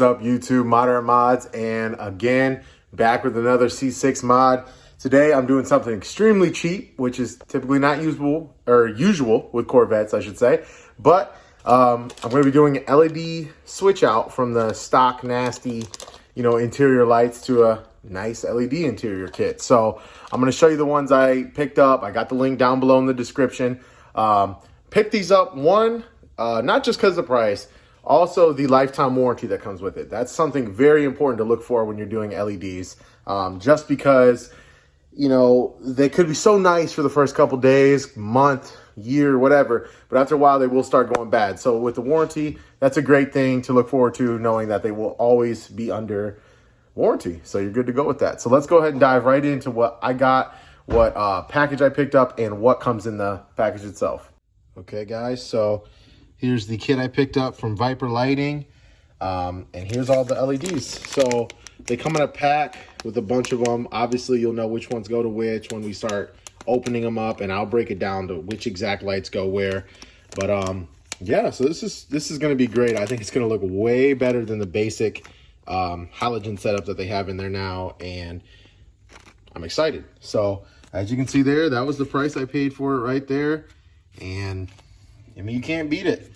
is up, YouTube? Moderate Mods, and again, back with another C6 mod. Today, I'm doing something extremely cheap, which is typically not usual with Corvettes, I should say. But I'm going to be doing an LED switch out from the stock nasty, interior lights to a nice LED interior kit. So I'm going to show you the ones I picked up. I got the link down below in the description. Pick these up, not just because of the price, also the lifetime warranty that comes with it. That's something very important to look for when you're doing LEDs. Just because, they could be so nice for the first couple days, month, year, whatever, but after a while they will start going bad. So with the warranty, that's a great thing to look forward to, knowing that they will always be under warranty. So you're good to go with that. So let's go ahead and dive right into what I got, what package I picked up, and what comes in the package itself. Okay, guys, so here's the kit I picked up from Viper Lighting, and here's all the LEDs. So they come in a pack with a bunch of them. Obviously, you'll know which ones go to which when we start opening them up, and I'll break it down to which exact lights go where. But yeah, so this is going to be great. I think it's going to look way better than the basic halogen setup that they have in there now, and I'm excited. So as you can see there, that was the price I paid for it right there, and I mean, you can't beat it.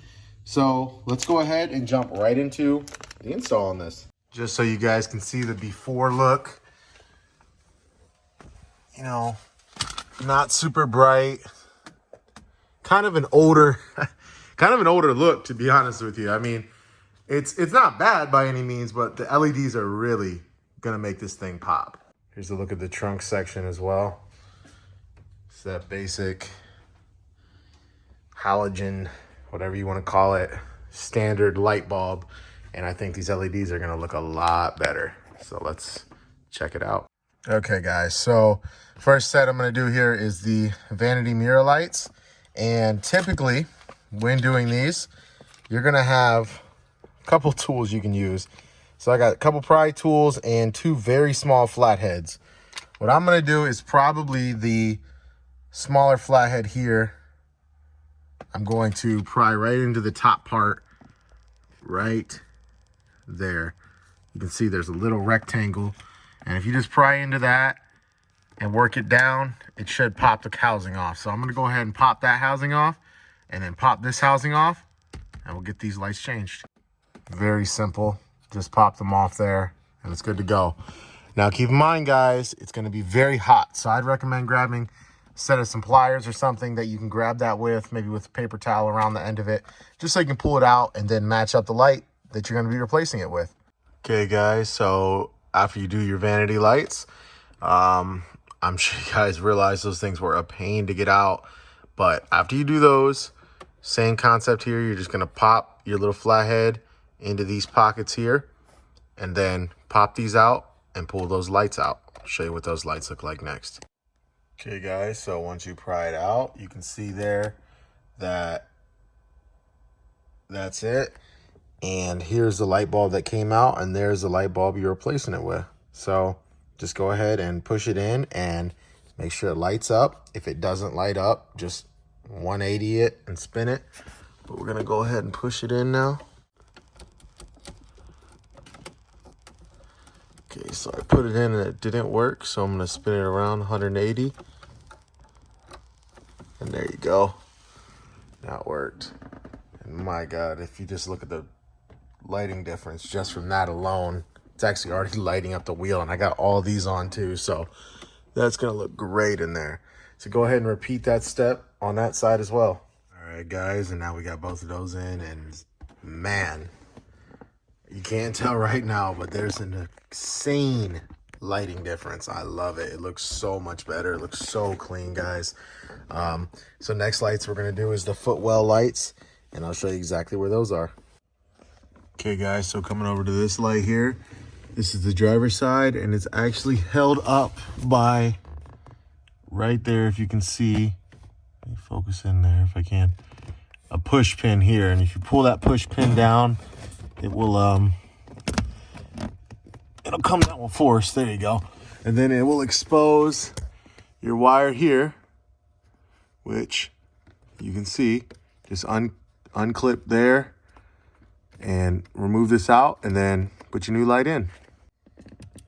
So let's go ahead and jump right into the install on this. Just so you guys can see the before look. Not super bright. Kind of an older look, to be honest with you. I mean, it's not bad by any means, but the LEDs are really gonna make this thing pop. Here's a look at the trunk section as well. It's that basic halogen, whatever you want to call it, standard light bulb. And I think these LEDs are gonna look a lot better. So let's check it out. Okay, guys, so first set I'm gonna do here is the vanity mirror lights. And typically, when doing these, you're gonna have a couple tools you can use. So I got a couple pry tools and two very small flatheads. What I'm gonna do is probably the smaller flathead here. I'm going to pry right into the top part right there. You can see there's a little rectangle, and if you just pry into that and work it down, it should pop the housing off. So I'm going to go ahead and pop that housing off, and then pop this housing off, and we'll get these lights changed. Very simple. Just pop them off there, and it's good to go. Now keep in mind, guys, it's going to be very hot, so I'd recommend grabbing a set of some pliers or something that you can grab that with, maybe with a paper towel around the end of it, just so you can pull it out and then match up the light that you're going to be replacing it with. Okay, guys, so after you do your vanity lights, I'm sure you guys realize those things were a pain to get out, but after you do those, same concept here. You're just going to pop your little flathead into these pockets here, and then pop these out and pull those lights out. I'll show you what those lights look like next. Okay, guys, so once you pry it out, you can see there that that's it. And here's the light bulb that came out, and there's the light bulb you're replacing it with. So just go ahead and push it in and make sure it lights up. If it doesn't light up, just 180 it and spin it. But we're gonna go ahead and push it in now. Okay, so I put it in and it didn't work, so I'm gonna spin it around 180. And there you go. Now it worked. And my God, if you just look at the lighting difference just from that alone, it's actually already lighting up the wheel, and I got all these on too, so that's gonna look great in there. So go ahead and repeat that step on that side as well. All right, guys, and now we got both of those in, and man, you can't tell right now, but there's an insane lighting difference. I love it. It looks so much better. It looks so clean, guys. So next lights we're gonna do is the footwell lights, and I'll show you exactly where those are. Okay, guys, so coming over to this light here, this is the driver's side, and it's actually held up by right there, if you can see. Let me focus in there if I can. A push pin here, and if you pull that push pin down, it will it'll come down with force. There you go. And then it will expose your wire here, which you can see just unclip there, and remove this out and then put your new light in.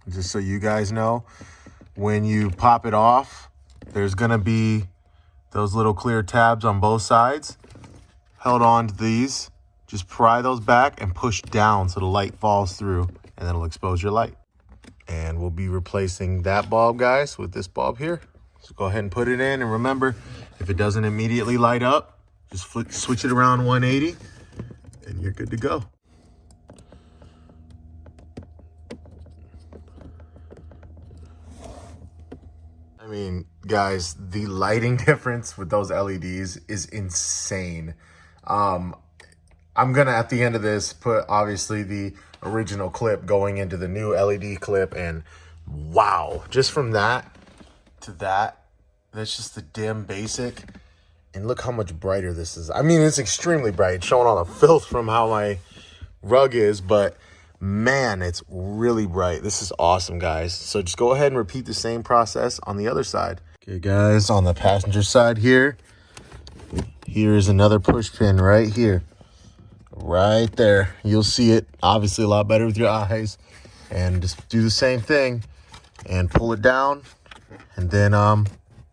Just so you guys know, when you pop it off, there's gonna be those little clear tabs on both sides. Held on to these, just pry those back and push down so the light falls through, and then it'll expose your light. And we'll be replacing that bulb, guys, with this bulb here. So go ahead and put it in, and remember, if it doesn't immediately light up, just switch it around 180 and you're good to go. I mean, guys, the lighting difference with those LEDs is insane. I'm gonna, at the end of this, put obviously the original clip going into the new LED clip, and wow, just from that to that's just the dim basic, and look how much brighter this is. I mean, it's extremely bright, showing all the filth from how my rug is, but man, it's really bright. This is awesome, guys. So just go ahead and repeat the same process on the other side. Okay, guys, on the passenger side here, here's another push pin right here. Right there. You'll see it obviously a lot better with your eyes. And just do the same thing and pull it down. And then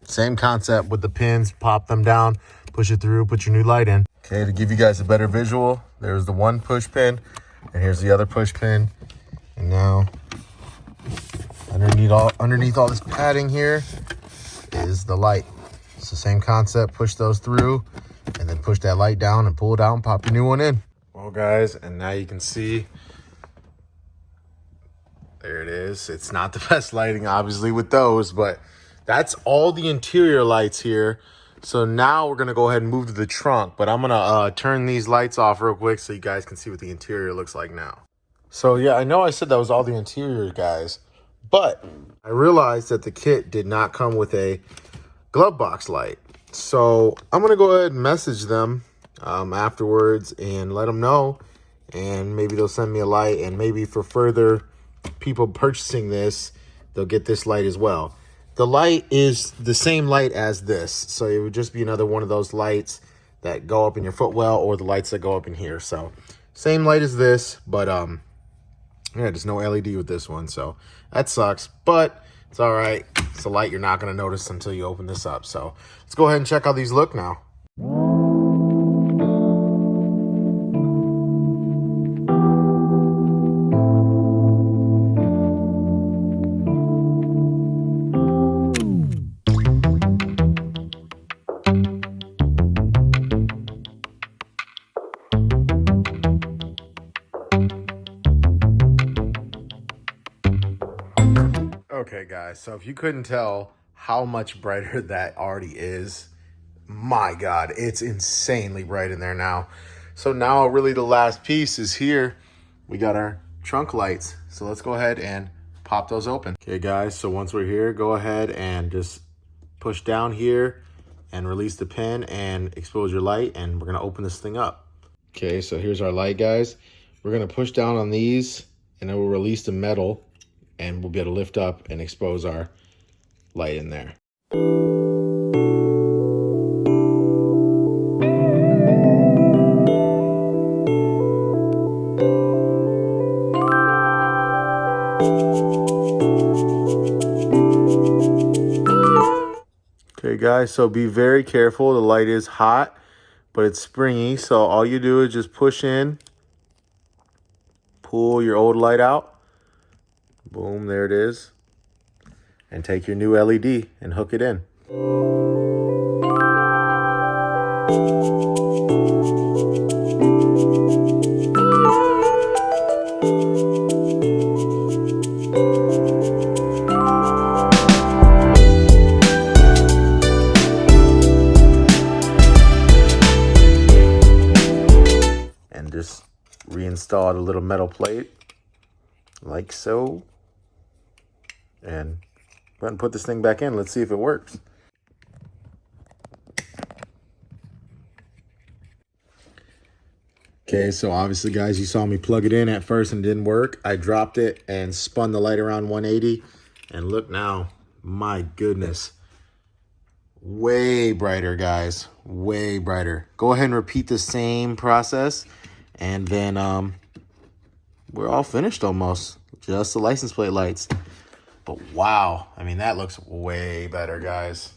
same concept with the pins, pop them down, push it through, put your new light in. Okay, to give you guys a better visual, there's the one push pin. And here's the other push pin. And now underneath all this padding here is the light. It's the same concept. Push those through and then push that light down and pull it out and pop your new one in. Well, guys, and now you can see, there it is. It's not the best lighting, obviously, with those, but that's all the interior lights here. So now we're gonna go ahead and move to the trunk, but I'm gonna turn these lights off real quick so you guys can see what the interior looks like now. So yeah, I know I said that was all the interior, guys, but I realized that the kit did not come with a glove box light. So I'm gonna go ahead and message them afterwards and let them know, and maybe they'll send me a light, and maybe for further people purchasing this, they'll get this light as well. The light is the same light as this, so it would just be another one of those lights that go up in your footwell, or the lights that go up in here. So same light as this, but yeah, there's no LED with this one, so that sucks, but it's all right. It's a light you're not going to notice until you open this up. So let's go ahead and check how these look now. Okay, guys, so if you couldn't tell how much brighter that already is, my God, it's insanely bright in there now. So now really the last piece is here. We got our trunk lights. So let's go ahead and pop those open. Okay, guys, so once we're here, go ahead and just push down here and release the pin and expose your light, and we're gonna open this thing up. Okay, so here's our light, guys. We're gonna push down on these, and then we'll release the metal, and we'll be able to lift up and expose our light in there. Okay, guys, so be very careful. The light is hot, but it's springy. So all you do is just push in, pull your old light out. Boom, there it is. And take your new LED and hook it in. And just reinstall the little metal plate like so. And go ahead and put this thing back in. Let's see if it works. Okay, so obviously, guys, you saw me plug it in at first and it didn't work. I dropped it and spun the light around 180. And look now, my goodness. Way brighter, guys. Way brighter. Go ahead and repeat the same process And then we're all finished almost. Just the license plate lights. But wow, I mean, that looks way better, guys.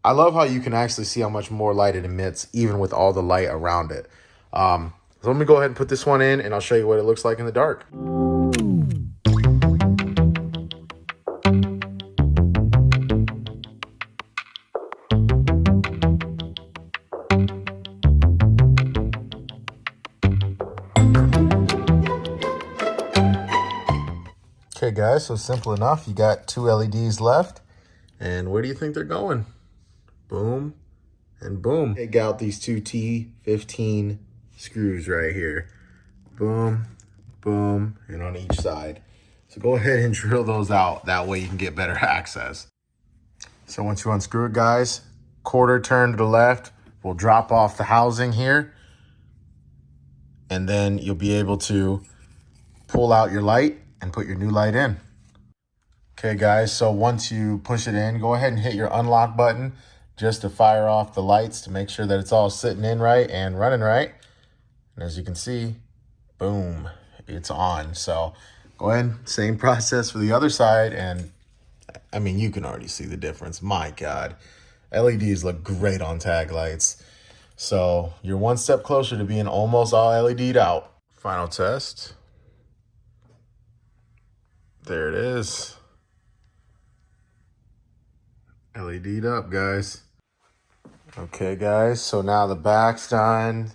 I love how you can actually see how much more light it emits, even with all the light around it. So let me go ahead and put this one in, and I'll show you what it looks like in the dark. Okay, guys, so simple enough. You got 2 LEDs left, and where do you think they're going? Boom and boom. Take out these 2 T15 screws right here. Boom, boom, and on each side. So go ahead and drill those out. That way you can get better access. So once you unscrew it, guys, quarter turn to the left, we'll drop off the housing here. And then you'll be able to pull out your light and put your new light in. Okay, guys, so once you push it in, go ahead and hit your unlock button just to fire off the lights to make sure that it's all sitting in right and running right. And as you can see, boom, it's on. So go ahead, same process for the other side. And I mean, you can already see the difference. My God, LEDs look great on tag lights. So you're one step closer to being almost all LED'd out. Final test. There it is. LED'd up, guys. Okay, guys, so now the back's done,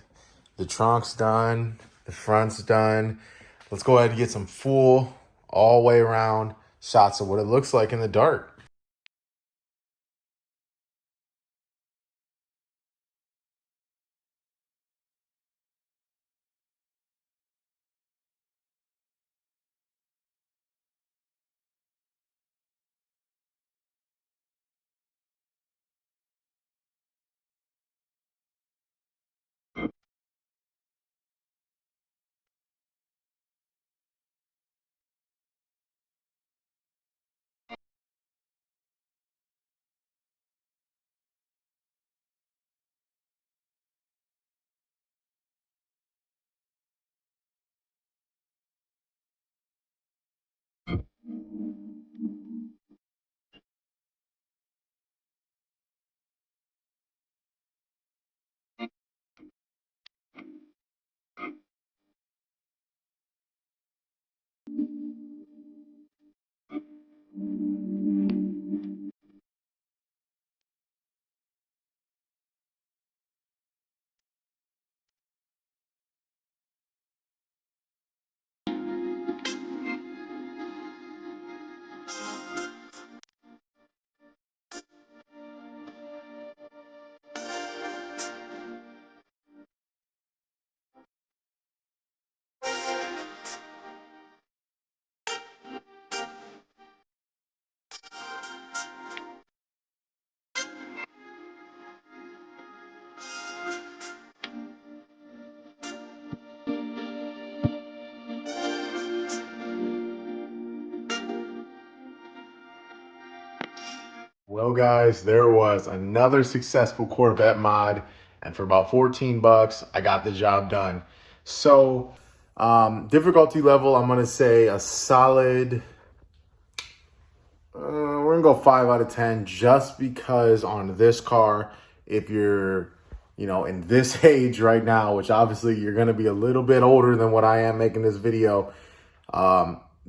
the trunk's done, the front's done. Let's go ahead and get some full, all way around shots of what it looks like in the dark. Well, guys, there was another successful Corvette mod, and for about 14 bucks, I got the job done. So, difficulty level, I'm gonna say a solid, we're gonna go 5 out of 10, just because on this car, if you're, in this age right now, which obviously you're gonna be a little bit older than what I am making this video,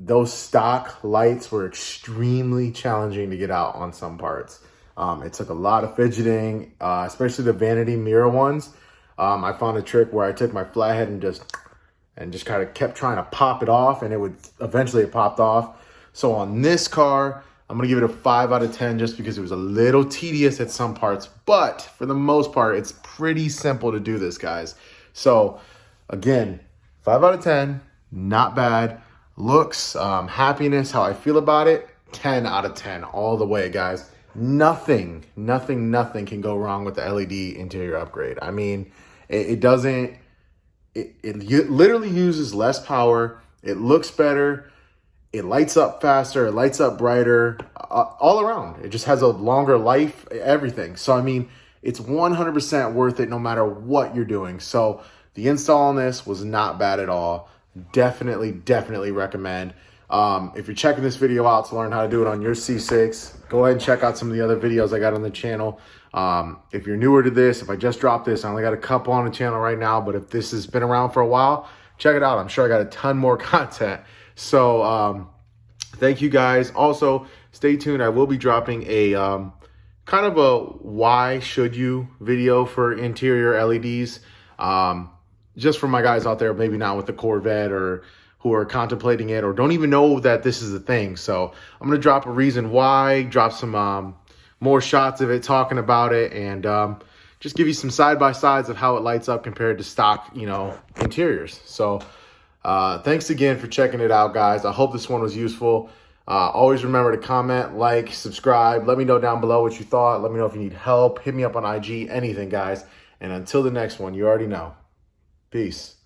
those stock lights were extremely challenging to get out on some parts. It took a lot of fidgeting, especially the vanity mirror ones. I found a trick where I took my flathead and just kind of kept trying to pop it off, and it popped off. So on this car, I'm gonna give it a 5 out of 10 just because it was a little tedious at some parts, but for the most part, it's pretty simple to do this, guys. So again, 5 out of 10, not bad. Looks, happiness, how I feel about it, 10 out of 10 all the way, guys. Nothing can go wrong with the LED interior upgrade. I mean, it literally uses less power. It looks better. It lights up faster. It lights up brighter, all around. It just has a longer life, everything. So, I mean, it's 100% worth it no matter what you're doing. So the install on this was not bad at all. Definitely recommend. If you're checking this video out to learn how to do it on your C6, go ahead and check out some of the other videos I got on the channel. If you're newer to this, if I just dropped this, I only got a couple on the channel right now, but if this has been around for a while, check it out. I'm sure I got a ton more content. So thank you guys. Also, stay tuned. I will be dropping a kind of a why should you video for interior LEDs. Just for my guys out there, maybe not with the Corvette or who are contemplating it or don't even know that this is a thing. So I'm going to drop a reason why, drop some more shots of it, talking about it, and just give you some side-by-sides of how it lights up compared to stock, interiors. So thanks again for checking it out, guys. I hope this one was useful. Always remember to comment, like, subscribe. Let me know down below what you thought. Let me know if you need help. Hit me up on IG, anything, guys. And until the next one, you already know. Peace.